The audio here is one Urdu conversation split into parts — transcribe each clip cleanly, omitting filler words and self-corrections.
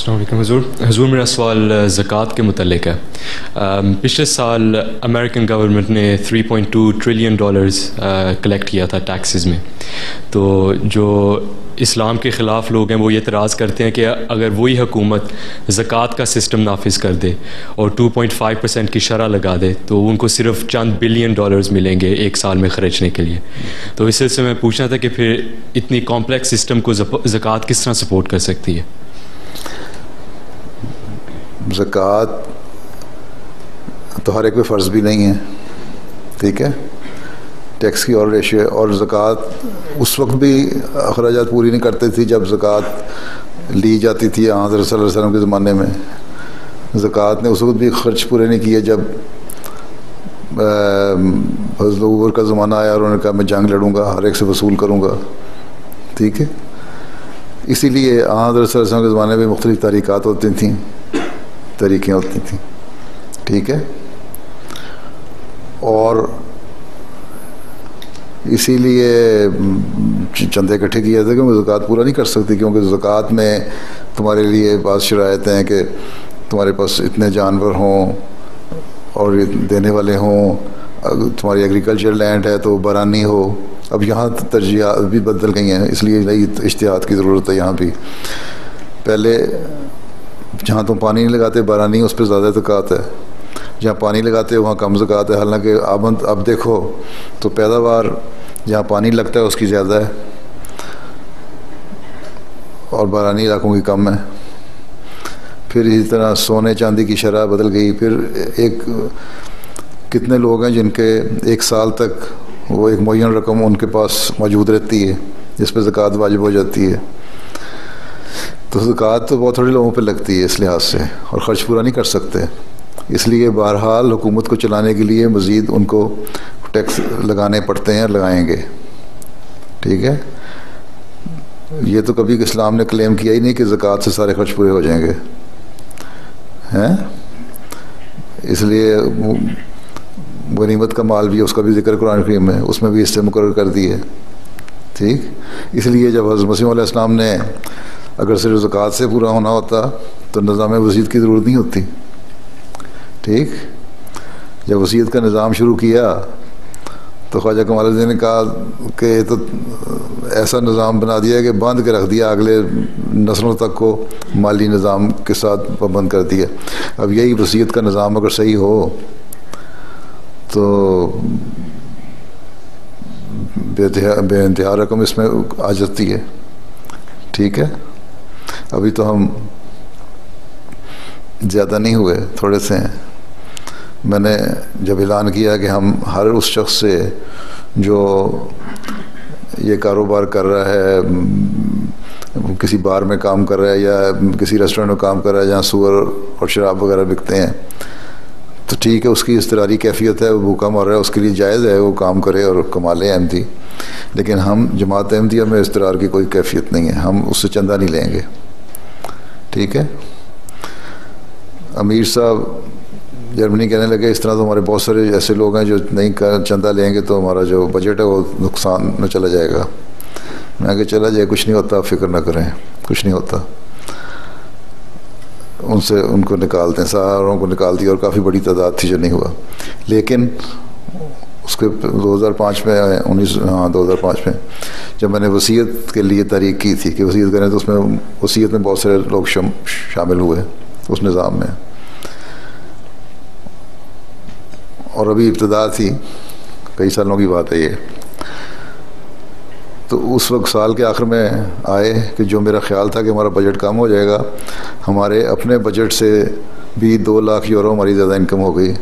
السلام علیکم حضور میرا سوال زکوٰۃ کے متعلق ہے. پچھلے سال امریکن گورنمنٹ نے $3.2 ٹریلین کلیکٹ کیا تھا ٹیکسز میں. تو جو اسلام کے خلاف لوگ ہیں وہ یہ اعتراض کرتے ہیں کہ اگر وہی حکومت زکوٰۃ کا سسٹم نافذ کر دے اور 2.5% کی شرح لگا دے تو ان کو صرف چند $بلین ملیں گے ایک سال میں خرچنے کے لیے. تو اس سلسلے میں پوچھنا تھا کہ پھر اتنی کمپلیکس سسٹم کو زکوٰۃ کس طرح سپورٹ کر سکتی ہے؟ زکوٰۃ تو ہر ایک پہ فرض بھی نہیں ہے، ٹھیک ہے. ٹیکس کی اور ریشو ہے، اور زکوٰۃ اس وقت بھی اخراجات پوری نہیں کرتے تھی جب زکوٰۃ لی جاتی تھی. حضرت صلی اللہ علیہ وسلم کے زمانے میں زکوٰۃ نے اس وقت بھی خرچ پورے نہیں کیے جب حضرت عمر کا زمانہ آیا اور انہوں نے کہا میں جنگ لڑوں گا، ہر ایک سے وصول کروں گا، ٹھیک ہے. اسی لیے حضرت صلی اللہ علیہ وسلم کے زمانے میں مختلف طریقات ہوتی تھیں، طریقیں ہوتی تھیں، ٹھیک ہے. اور اسی لیے چندے اکٹھے کیے تھے کہ میں زکوٰۃ پورا نہیں کر سکتی، کیونکہ زکوٰۃ میں تمہارے لیے بعض شرائطیں ہیں کہ تمہارے پاس اتنے جانور ہوں اور دینے والے ہوں، تمہاری ایگریکلچر لینڈ ہے تو برانی ہو. اب یہاں ترجیحات بھی بدل گئی ہیں، اس لیے نئی اجتہاد کی ضرورت ہے. یہاں بھی پہلے جہاں تم پانی نہیں لگاتے بارانی، اس پہ زیادہ زکوٰۃ ہے، جہاں پانی لگاتے وہاں کم زکوٰۃ ہے. حالانکہ اب دیکھو تو پیداوار جہاں پانی لگتا ہے اس کی زیادہ ہے اور بارانی علاقوں کی کم ہے. پھر اسی طرح سونے چاندی کی شرح بدل گئی. پھر کتنے لوگ ہیں جن کے ایک سال تک وہ ایک معین رقم ان کے پاس موجود رہتی ہے جس پہ زکوٰۃ واجب ہو جاتی ہے. تو زکوٰۃ تو بہت تھوڑے لوگوں پہ لگتی ہے اس لحاظ سے، اور خرچ پورا نہیں کر سکتے. اس لیے بہرحال حکومت کو چلانے کے لیے مزید ان کو ٹیکس لگانے پڑتے ہیں اور لگائیں گے، ٹھیک ہے. یہ تو کبھی اسلام نے کلیم کیا ہی نہیں کہ زکوٰۃ سے سارے خرچ پورے ہو جائیں گے ہیں. اس لیے غنیمت کا مال بھی اس کا بھی ذکر قرآن کریم میں، اس میں بھی حصے مقرر کر دیے، ٹھیک. اس لیے جب حضرت مسیح علیہ السلام نے اگر صرف زکوٰۃ سے پورا ہونا ہوتا تو نظام وصیت کی ضرورت نہیں ہوتی، ٹھیک. جب وصیت کا نظام شروع کیا تو خواجہ کمال الدین نے کہا کہ تو ایسا نظام بنا دیا کہ باندھ کے رکھ دیا، اگلے نسلوں تک کو مالی نظام کے ساتھ پابند کر دیا. اب یہی وصیت کا نظام اگر صحیح ہو تو بے انتہا رقم اس میں آ جاتی ہے، ٹھیک ہے. ابھی تو ہم زیادہ نہیں ہوئے، تھوڑے سے ہیں. میں نے جب اعلان کیا کہ ہم ہر اس شخص سے جو یہ کاروبار کر رہا ہے، کسی بار میں کام کر رہا ہے یا کسی ریسٹورینٹ میں کام کر رہا ہے جہاں سور اور شراب وغیرہ بکتے ہیں، تو ٹھیک ہے، اس کی اضطراری کیفیت ہے، وہ بھوکا مر رہا ہے، اس کے لیے جائز ہے وہ کام کرے اور کما لے احمدی. لیکن ہم جماعت احمدیہ میں اضطرار کی کوئی کیفیت نہیں ہے، ہم اس سے چندہ نہیں لیں گے، ٹھیک ہے. امیر صاحب جرمنی کہنے لگے اس طرح تو ہمارے بہت سارے ایسے لوگ ہیں جو نہیں چندہ لیں گے تو ہمارا جو بجٹ ہے وہ نقصان میں چلا جائے گا. میں کہ چلا جائے، کچھ نہیں ہوتا، فکر نہ کریں، کچھ نہیں ہوتا. ان کو نکال دیں، ساروں کو نکال دیا، اور کافی بڑی تعداد تھی جو نہیں ہوا. لیکن اس کے 2005 میں 2005 میں جب میں نے وصیت کے لیے تحریک کی تھی کہ وصیت کریں، تو اس میں وصیت میں بہت سارے لوگ شامل ہوئے اس نظام میں. اور ابھی ابتدا تھی، کئی سالوں کی بات ہے یہ. تو اس وقت سال کے آخر میں آئے کہ جو میرا خیال تھا کہ ہمارا بجٹ کم ہو جائے گا، ہمارے اپنے بجٹ سے بھی 2 لاکھ یورو ہماری زیادہ انکم ہو گئی،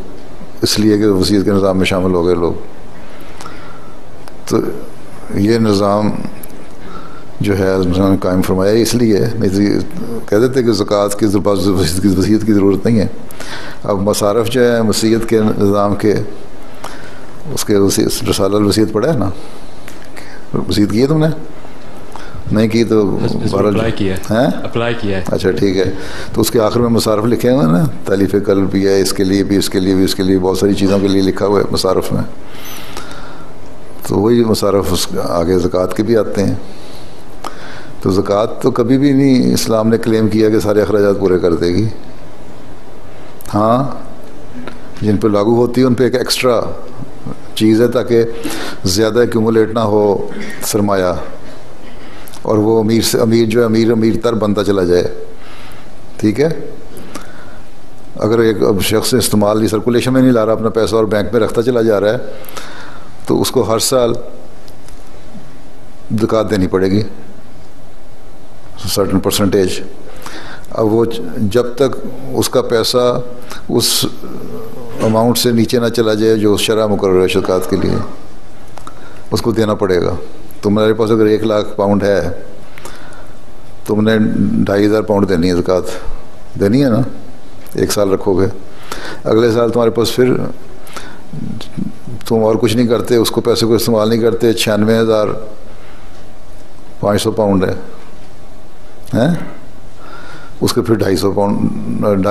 اس لیے کہ وصیت کے نظام میں شامل ہو گئے لوگ. تو یہ نظام جو ہے نے قائم فرمایا اس لیے، نہیں کہہ دیتے کہ زکوٰۃ کی وصیت کی ضرورت نہیں ہے. اب مصارف جو ہے وصیت کے نظام کے، اس کے رسالہ الوصیت پڑھا ہے نا؟ وصیت کی ہے تم نے؟ نہیں کی تو اپلائی کیا ہے. اچھا ٹھیک ہے. تو اس کے آخر میں مصارف لکھے ہوئے ہیں نا، تالیف قلب بھی ہے، اس کے لیے بھی، اس کے لیے بھی، اس کے لیے بہت ساری چیزوں کے لیے لکھا ہوا ہے مصارف میں. تو وہی مصارف اس آگے زکوٰۃ کے بھی آتے ہیں. تو زکوٰۃ تو کبھی بھی نہیں اسلام نے کلیم کیا کہ سارے اخراجات پورے کر دے گی. ہاں جن پہ لاگو ہوتی ہے ان پہ ایک ایکسٹرا چیز ہے تاکہ زیادہ ایکومولیٹ نہ ہو سرمایہ اور وہ امیر سے امیر جو ہے امیر تر بنتا چلا جائے. ٹھیک ہے. اگر ایک اب شخص استعمال نہیں سرکولیشن میں نہیں لا رہا اپنا پیسہ اور بینک میں رکھتا چلا جا رہا ہے تو اس کو ہر سال زکوٰۃ دینی پڑے گی سرٹن پرسنٹیج. اب وہ جب تک اس کا پیسہ اس اماؤنٹ سے نیچے نہ چلا جائے جو شرح مقرر ہے زکوٰۃ کے لیے اس کو دینا پڑے گا. تمہارے پاس اگر 1,00,000 پاؤنڈ ہے تم نے 2,500 پاؤنڈ دینی ہے زکوٰۃ دینی ہے نا. 1 سال رکھو گے, اگلے سال تمہارے پاس پھر تم اور کچھ نہیں کرتے, اس کو پیسے کو استعمال نہیں کرتے, 96,500 پاؤنڈ ہے اس کے پھر 250 پاؤنڈ